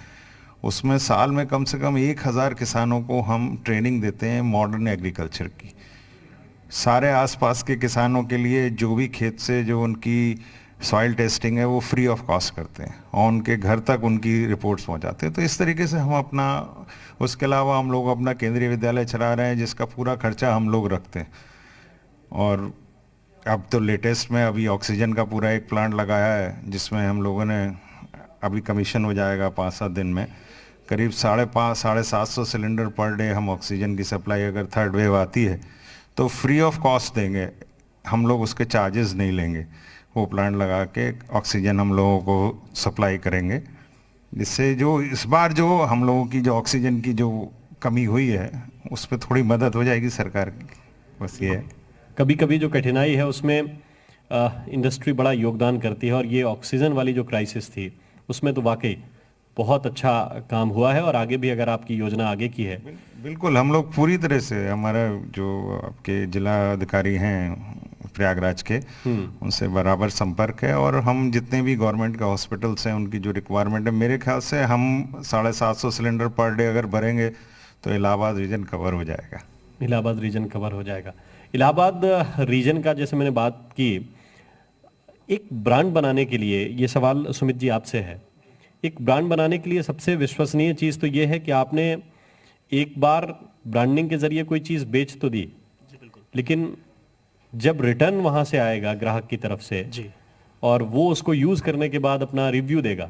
उसमें साल में कम से कम 1000 किसानों को हम ट्रेनिंग देते हैं मॉडर्न एग्रीकल्चर की। सारे आसपास के किसानों के लिए जो भी खेत से जो उनकी सॉइल टेस्टिंग है वो फ्री ऑफ कॉस्ट करते हैं, और उनके घर तक उनकी रिपोर्ट्स पहुंचाते हैं। तो इस तरीके से हम अपना, उसके अलावा हम लोग अपना केंद्रीय विद्यालय चला रहे हैं जिसका पूरा खर्चा हम लोग रखते हैं, और अब तो लेटेस्ट में अभी ऑक्सीजन का पूरा एक प्लांट लगाया है, जिसमें हम लोगों ने अभी कमीशन हो जाएगा 5-7 दिन में, करीब 550-750 सिलेंडर पर डे हम ऑक्सीजन की सप्लाई, अगर थर्ड वेव आती है तो फ्री ऑफ कॉस्ट देंगे हम लोग, उसके चार्जेस नहीं लेंगे। वो प्लांट लगा के ऑक्सीजन हम लोगों को सप्लाई करेंगे, जिससे जो इस बार जो हम लोगों की जो ऑक्सीजन की जो कमी हुई है उस पर थोड़ी मदद हो जाएगी सरकार की, बस ये है। कभी कभी जो कठिनाई है उसमें इंडस्ट्री बड़ा योगदान करती है, और ये ऑक्सीजन वाली जो क्राइसिस थी उसमें तो वाकई बहुत अच्छा काम हुआ है, और आगे भी अगर आपकी योजना आगे की है। बिल्कुल, हम लोग पूरी तरह से, हमारा जो आपके जिला अधिकारी हैं प्रयागराज के, उनसे बराबर संपर्क है, और हम जितने भी गवर्नमेंट के हॉस्पिटल्स हैं उनकी जो रिक्वायरमेंट है, मेरे ख्याल से हम 750 सिलेंडर पर डे अगर भरेंगे तो इलाहाबाद रीजन कवर हो जाएगा। इलाहाबाद रीजन कवर हो जाएगा। इलाहाबाद रीजन का जैसे मैंने बात की, एक ब्रांड बनाने के लिए, ये सवाल सुमित जी आपसे है, एक ब्रांड बनाने के लिए सबसे विश्वसनीय चीज़ तो ये है कि आपने एक बार ब्रांडिंग के जरिए कोई चीज़ बेच तो दी, लेकिन जब रिटर्न वहां से आएगा ग्राहक की तरफ से जी, और वो उसको यूज करने के बाद अपना रिव्यू देगा,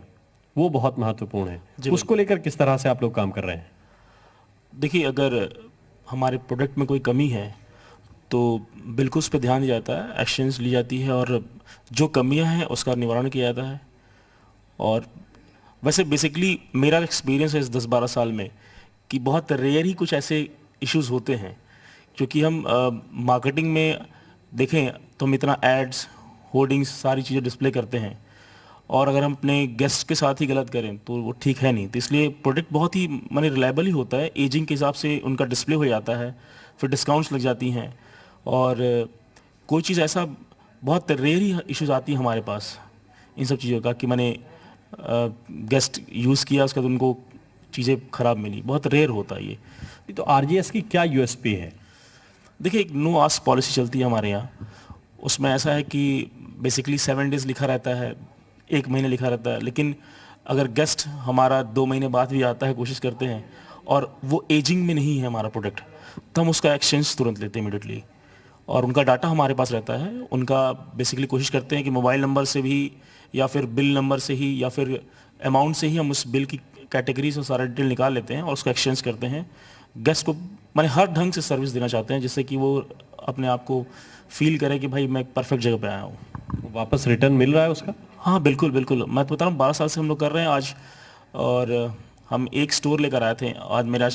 वो बहुत महत्वपूर्ण है। उसको लेकर किस तरह से आप लोग काम कर रहे हैं? देखिए, अगर हमारे प्रोडक्ट में कोई कमी है तो बिल्कुल उस पर ध्यान दिया जाता है, एक्शंस ली जाती है, और जो कमियां हैं उसका निवारण किया जाता है। और वैसे बेसिकली मेरा एक्सपीरियंस है इस 10-12 साल में कि बहुत रेयर ही कुछ ऐसे इश्यूज होते हैं, क्योंकि हम मार्केटिंग में देखें तो हम इतना एड्स, होर्डिंग्स, सारी चीज़ें डिस्प्ले करते हैं, और अगर हम अपने गेस्ट के साथ ही गलत करें तो वो ठीक है नहीं। तो इसलिए प्रोडक्ट बहुत ही माने रिलायबल ही होता है, एजिंग के हिसाब से उनका डिस्प्ले हो जाता है, फिर डिस्काउंट्स लग जाती हैं, और कोई चीज़ ऐसा बहुत रेयर ही इश्यूज आती है हमारे पास इन सब चीज़ों का कि मैंने गेस्ट यूज़ किया उसके बाद उनको चीज़ें ख़राब मिली, बहुत रेयर होता है ये। तो आरजीएस की क्या यूएसपी है? देखिए, एक नो आस्क पॉलिसी चलती है हमारे यहाँ। उसमें ऐसा है कि बेसिकली 7 डेज़ लिखा रहता है, 1 महीने लिखा रहता है, लेकिन अगर गेस्ट हमारा 2 महीने बाद भी आता है, कोशिश करते हैं, और वो एजिंग में नहीं है हमारा प्रोडक्ट, तो हम उसका एक्सचेंज तुरंत लेते हैं इमीडिएटली, और उनका डाटा हमारे पास रहता है। उनका बेसिकली कोशिश करते हैं कि मोबाइल नंबर से भी, या फिर बिल नंबर से ही, या फिर अमाउंट से ही हम उस बिल की कैटेगरी से सारा डिटेल निकाल लेते हैं और उसका एक्सचेंज करते हैं। गेस्ट को मैंने हर ढंग से सर्विस देना चाहते हैं, जिससे कि वो अपने आप को फील करे कि भाई मैं परफेक्ट जगह पे आया हूँ। वापस रिटर्न मिल रहा है उसका? हाँ बिल्कुल बिल्कुल, मैं तो बता रहा हूँ 12 साल से हम लोग कर रहे हैं आज, और हम एक स्टोर लेकर आए थे। आज मेरा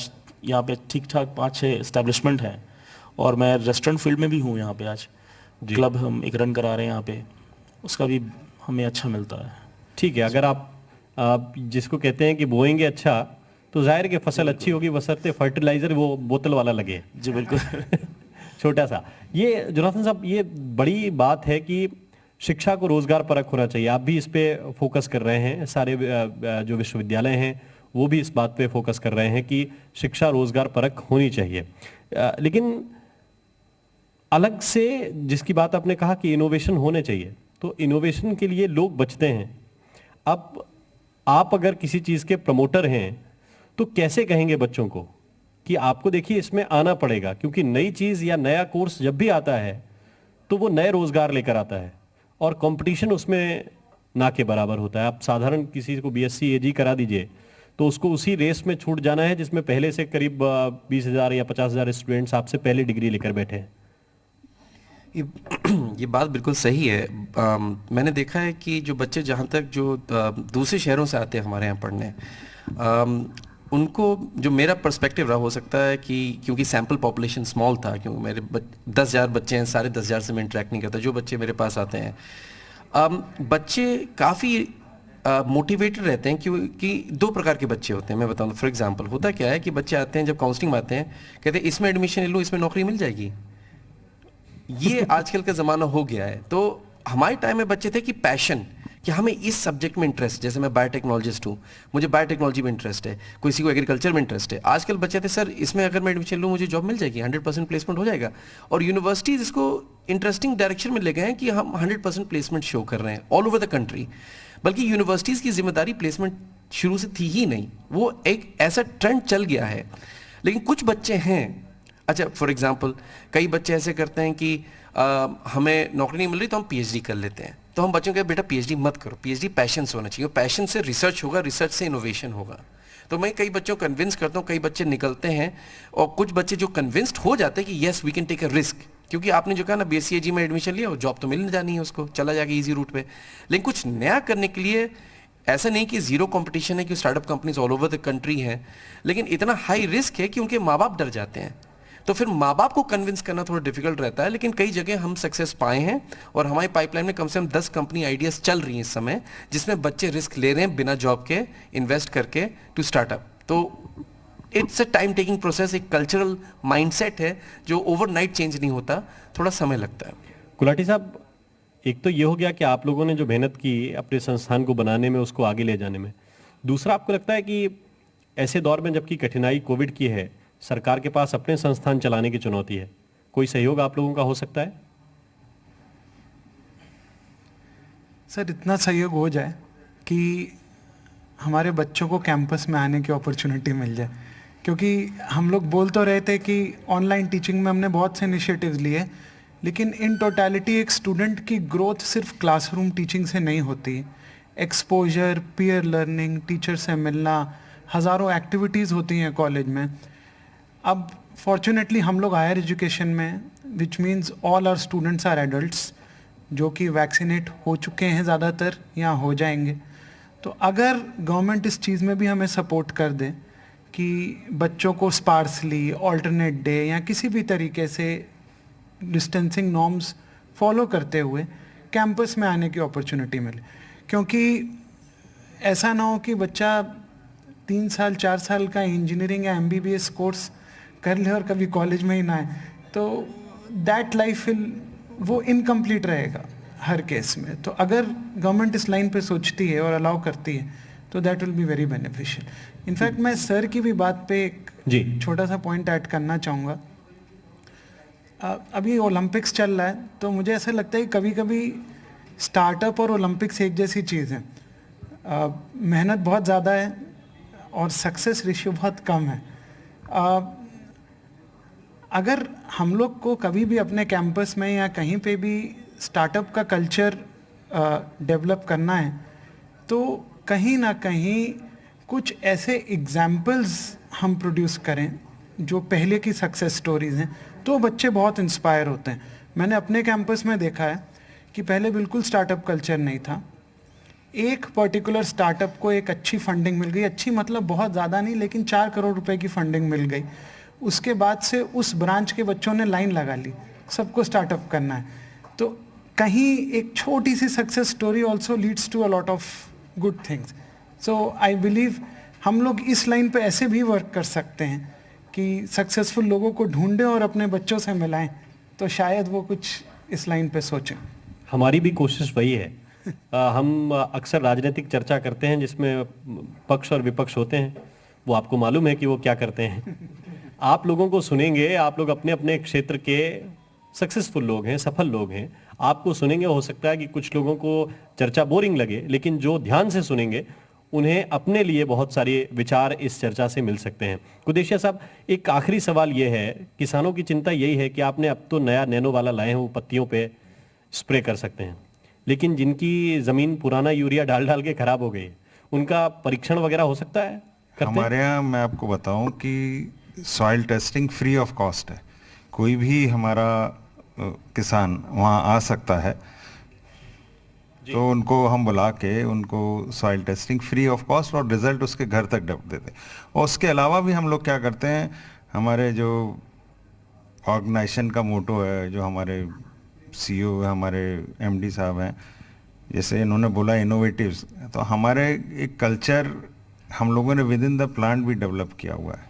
यहाँ पे ठीक ठाक 5-6 एस्टेब्लिशमेंट हैं, और मैं रेस्टोरेंट फील्ड में भी हूँ यहाँ पे। आज क्लब हम एक रन करा रहे हैं यहाँ पे, उसका भी हमें अच्छा मिलता है। ठीक है, अगर आप जिसको कहते हैं कि बोएंगे अच्छा तो जाहिर कि फसल अच्छी होगी, बशर्ते फर्टिलाइजर वो बोतल वाला लगे। जी बिल्कुल। छोटा सा ये जोनाथन साहब, ये बड़ी बात है कि शिक्षा को रोजगार परक होना चाहिए। आप भी इस पे फोकस कर रहे हैं, सारे जो विश्वविद्यालय हैं वो भी इस बात पे फोकस कर रहे हैं कि शिक्षा रोजगार परक होनी चाहिए। लेकिन अलग से जिसकी बात आपने कहा कि इनोवेशन होने चाहिए, तो इनोवेशन के लिए लोग बचते हैं। अब आप अगर किसी चीज के प्रमोटर हैं तो कैसे कहेंगे बच्चों को कि आपको देखिए इसमें आना पड़ेगा, क्योंकि नई चीज या नया कोर्स जब भी आता है तो वो नए रोजगार लेकर आता है, और कंपटीशन उसमें ना के बराबर होता है। आप साधारण किसी को बीएससी एजी करा दीजिए तो उसको उसी रेस में छूट जाना है जिसमें पहले से करीब 20,000 या 50,000 स्टूडेंट्स आपसे पहले डिग्री लेकर बैठे हैं। ये बात बिल्कुल सही है। मैंने देखा है कि जो बच्चे जहाँ तक जो दूसरे शहरों से आते हैं हमारे यहाँ पढ़ने, उनको जो मेरा पर्सपेक्टिव रहा, हो सकता है कि क्योंकि सैम्पल पॉपुलेशन स्मॉल था, क्योंकि मेरे 10,000 बच्चे हैं, सारे 10,000 से मैं इंटरेक्ट नहीं करता। जो बच्चे मेरे पास आते हैं, बच्चे काफ़ी मोटिवेटेड रहते हैं, क्योंकि 2 प्रकार के बच्चे होते हैं। मैं बताऊँ, फॉर एग्जांपल होता क्या है कि बच्चे आते हैं, जब काउंसलिंग में आते हैं, कहते हैं इसमें एडमिशन ले लो, इसमें नौकरी मिल जाएगी। ये आजकल का ज़माना हो गया है। तो हमारे टाइम में बच्चे थे कि पैशन, कि हमें इस सब्जेक्ट में इंटरेस्ट, जैसे मैं बायोटेक्नोलॉजिस्ट हूँ, मुझे बायोटेक्नोलॉजी में इंटरेस्ट है, किसी को एग्रीकल्चर में इंटरेस्ट है। आजकल बच्चे थे सर इसमें अगर मैं एडमिशन लूँ मुझे जॉब मिल जाएगी, 100% प्लेसमेंट हो जाएगा। और यूनिवर्सिटीज़ इसको इंटरेस्टिंग डायरेक्शन में ले गए हैं कि हम 100% प्लेसमेंट शो कर रहे हैं ऑल ओवर द कंट्री। बल्कि यूनिवर्सिटीज़ की जिम्मेदारी प्लेसमेंट शुरू से थी ही नहीं, वो एक ऐसा ट्रेंड चल गया है। लेकिन कुछ बच्चे हैं, अच्छा, फॉर एग्जांपल कई बच्चे ऐसे करते हैं कि हमें नौकरी नहीं मिल रही तो हम पीएचडी कर लेते हैं। तो हम बच्चों को बेटा पीएचडी मत करो, पीएचडी पैशन से होना चाहिए, पैशन से रिसर्च होगा, रिसर्च से इनोवेशन होगा। तो मैं कई बच्चों को कन्विंस करता हूँ, कई बच्चे निकलते हैं और कुछ बच्चे जो कन्विंस्ड हो जाते हैं कि yes we can take a risk, क्योंकि आपने जो कहा ना बीएससी में एडमिशन लिया और जॉब तो मिल जानी है उसको, चला जाएगा इजी रूट पे। लेकिन कुछ नया करने के लिए ऐसा नहीं कि जीरो कंपटीशन है, कि startup companies all over the country हैं, लेकिन इतना हाई रिस्क है कि उनके माँ बाप डर जाते हैं। तो फिर माँ बाप को कन्विंस करना थोड़ा डिफिकल्ट रहता है। लेकिन कई जगह हम सक्सेस पाए हैं और हमारी पाइपलाइन में कम से कम 10 कंपनी आइडियाज चल रही हैं इस समय, जिसमें बच्चे रिस्क ले रहे हैं बिना जॉब के, इन्वेस्ट करके टू स्टार्टअप। तो it's a time taking process, एक कल्चरल माइंडसेट है जो ओवरनाइट चेंज नहीं होता, थोड़ा समय लगता है। गुलाटी साहब, एक तो ये हो गया कि आप लोगों ने जो मेहनत की अपने संस्थान को बनाने में, उसको आगे ले जाने में। दूसरा, आपको लगता है कि ऐसे दौर में जबकि कठिनाई कोविड की है, सरकार के पास अपने संस्थान चलाने की चुनौती है, कोई सहयोग आप लोगों का हो सकता है? सर, इतना सहयोग हो जाए कि हमारे बच्चों को कैंपस में आने की अपॉर्चुनिटी मिल जाए, क्योंकि हम लोग बोल तो रहे थे कि ऑनलाइन टीचिंग में हमने बहुत से इनिशिएटिव्स लिए, लेकिन इन टोटलिटी एक स्टूडेंट की ग्रोथ सिर्फ क्लासरूम टीचिंग से नहीं होती। एक्सपोजर, पीयर लर्निंग, टीचर से मिलना, हज़ारों एक्टिविटीज़ होती हैं कॉलेज में। अब फॉर्चुनेटली हम लोग हायर एजुकेशन में, which means all our students are adults, जो कि वैक्सीनेट हो चुके हैं ज़्यादातर या हो जाएंगे। तो अगर गवर्नमेंट इस चीज़ में भी हमें सपोर्ट कर दे कि बच्चों को स्पार्सली ऑल्टरनेट डे या किसी भी तरीके से डिस्टेंसिंग नॉर्म्स फॉलो करते हुए कैंपस में आने की अपॉर्चुनिटी मिले, क्योंकि ऐसा ना हो कि बच्चा 3 साल 4 साल का इंजीनियरिंग या एमबीबीएस कोर्स कर ले और कभी कॉलेज में ही ना आए, तो दैट लाइफ वो इनकम्प्लीट रहेगा हर केस में। तो अगर गवर्नमेंट इस लाइन पे सोचती है और अलाउ करती है तो that will be very beneficial. In fact मैं सर की भी बात पे एक छोटा सा पॉइंट ऐड करना चाहूँगा। अभी ओलंपिक्स चल रहा है, तो मुझे ऐसा लगता है कि कभी कभी स्टार्टअप और ओलंपिक्स एक जैसी चीज़ है। मेहनत बहुत ज़्यादा है और सक्सेस रेशियो बहुत कम है। अगर हम लोग को कभी भी अपने कैंपस में या कहीं पे भी स्टार्टअप का कल्चर डेवलप करना है, तो कहीं ना कहीं कुछ ऐसे एग्जाम्पल्स हम प्रोड्यूस करें जो पहले की सक्सेस स्टोरीज हैं, तो बच्चे बहुत इंस्पायर होते हैं। मैंने अपने कैंपस में देखा है कि पहले बिल्कुल स्टार्टअप कल्चर नहीं था। एक पर्टिकुलर स्टार्टअप को एक अच्छी फंडिंग मिल गई, अच्छी मतलब बहुत ज़्यादा नहीं, लेकिन 4 करोड़ रुपए की फंडिंग मिल गई। उसके बाद से उस ब्रांच के बच्चों ने लाइन लगा ली, सबको स्टार्टअप करना है। तो कहीं एक छोटी सी success story also leads to a lot of good things. So I believe हम लोग इस लाइन पे ऐसे भी वर्क कर सकते हैं कि सक्सेसफुल लोगों को ढूंढें और अपने बच्चों से मिलाएं, तो शायद वो कुछ इस लाइन पे सोचें। हमारी भी कोशिश वही है। हम अक्सर राजनीतिक चर्चा करते हैं जिसमें पक्ष और विपक्ष होते हैं, वो आपको मालूम है कि वो क्या करते हैं। आप लोगों को सुनेंगे, आप लोग अपने अपने क्षेत्र के सक्सेसफुल लोग हैं, सफल लोग हैं, आपको सुनेंगे। हो सकता है कि कुछ लोगों को चर्चा बोरिंग लगे, लेकिन जो ध्यान से सुनेंगे उन्हें अपने लिए बहुत सारे विचार इस चर्चा से मिल सकते हैं। कुदेशिया साहब, एक आखिरी सवाल ये है, किसानों की चिंता यही है कि आपने अब तो नया नैनो वाला लाए हैं, वो पत्तियों पे स्प्रे कर सकते हैं, लेकिन जिनकी जमीन पुराना यूरिया डाल डाल के खराब हो गई, उनका परीक्षण वगैरह हो सकता है? हमारे यहाँ मैं आपको बताऊं कि soil testing free of cost है। कोई भी हमारा किसान वहाँ आ सकता है, तो उनको हम बुला के उनको soil testing free of cost और रिजल्ट उसके घर तक देते। और उसके अलावा भी हम लोग क्या करते हैं, हमारे जो ऑर्गेनाइजेशन का मोटो है, जो हमारे सीईओ हमारे एमडी साहब हैं, जैसे इन्होंने बोला इनोवेटिव्स, तो हमारे एक कल्चर हम लोगों ने विद इन द प्लांट भी डेवलप किया हुआ है।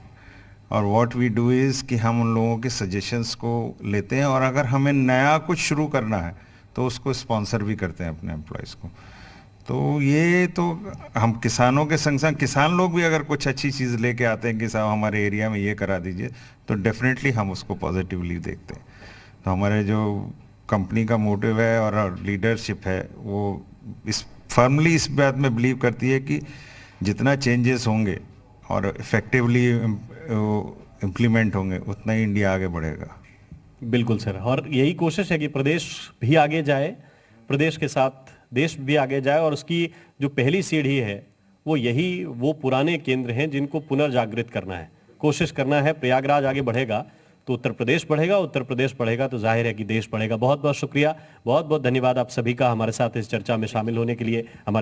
और व्हाट वी डू इज़ कि हम उन लोगों के सजेशंस को लेते हैं, और अगर हमें नया कुछ शुरू करना है तो उसको स्पॉन्सर भी करते हैं अपने एम्प्लॉयज़ को। तो ये तो हम किसानों के संग संग किसान लोग भी अगर कुछ अच्छी चीज़ लेके आते हैं कि साहब हमारे एरिया में ये करा दीजिए, तो डेफिनेटली हम उसको पॉजिटिवली देखते हैं। तो हमारे जो कंपनी का मोटिव है और लीडरशिप है, वो इस फर्मली इस बात में बिलीव करती है कि जितना चेंजेस होंगे और इफ़ेक्टिवली इम्प्लीमेंट होंगे उतना ही इंडिया आगे बढ़ेगा। बिल्कुल सर, और यही कोशिश है कि प्रदेश भी आगे जाए, प्रदेश के साथ देश भी आगे जाए, और उसकी जो पहली सीढ़ी है वो पुराने केंद्र हैं जिनको पुनर्जागृत करना है, कोशिश करना है। प्रयागराज आगे बढ़ेगा तो उत्तर प्रदेश बढ़ेगा, उत्तर प्रदेश बढ़ेगा तो जाहिर है कि देश बढ़ेगा। बहुत बहुत शुक्रिया, बहुत बहुत धन्यवाद आप सभी का हमारे साथ इस चर्चा में शामिल होने के लिए। हमारे